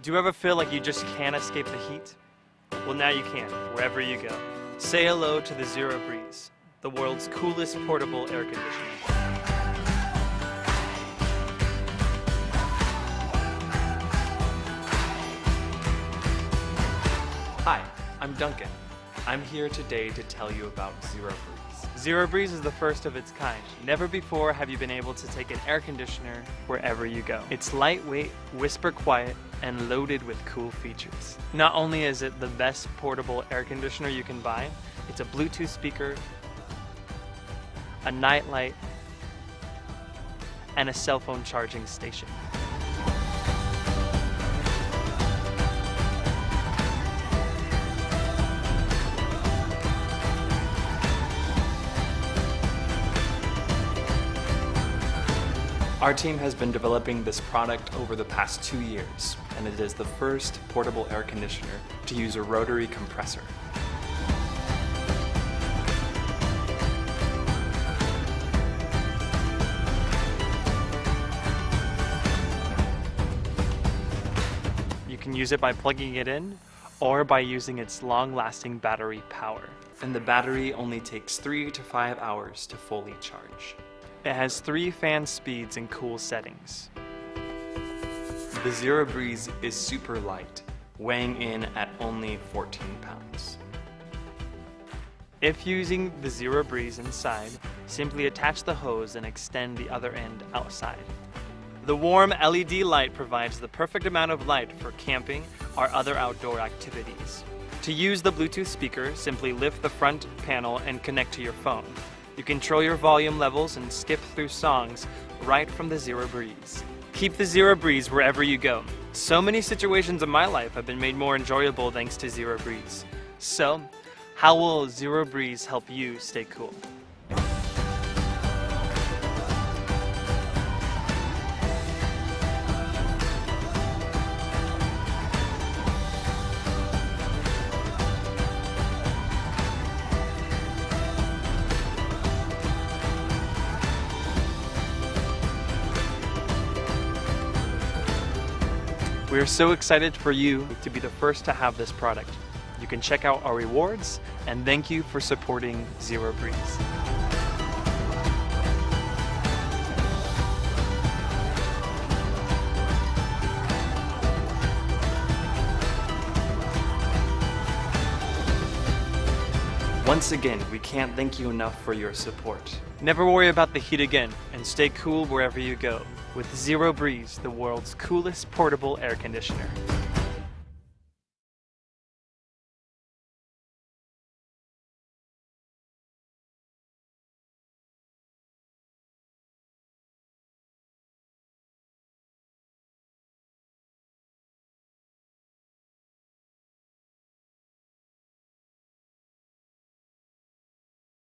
Do you ever feel like you just can't escape the heat? Well, now you can, wherever you go. Say hello to the Zerobreeze, the world's coolest portable air conditioner. Hi, I'm Duncan. I'm here today to tell you about Zerobreeze. Zerobreeze is the first of its kind. Never before have you been able to take an air conditioner wherever you go. It's lightweight, whisper quiet, and loaded with cool features. Not only is it the best portable air conditioner you can buy, it's a Bluetooth speaker, a night light, and a cell phone charging station. Our team has been developing this product over the past 2 years, and it is the first portable air conditioner to use a rotary compressor. You can use it by plugging it in or by using its long-lasting battery power. And the battery only takes 3 to 5 hours to fully charge. It has 3 fan speeds and cool settings. The Zerobreeze is super light, weighing in at only 14 pounds. If using the Zerobreeze inside, simply attach the hose and extend the other end outside. The warm LED light provides the perfect amount of light for camping or other outdoor activities. To use the Bluetooth speaker, simply lift the front panel and connect to your phone. You control your volume levels and skip through songs right from the Zerobreeze. Keep the Zerobreeze wherever you go. So many situations in my life have been made more enjoyable thanks to Zerobreeze. So, how will Zerobreeze help you stay cool? We are so excited for you to be the first to have this product. You can check out our rewards, and thank you for supporting Zerobreeze. Once again, we can't thank you enough for your support. Never worry about the heat again, and stay cool wherever you go with Zerobreeze, the world's coolest portable air conditioner.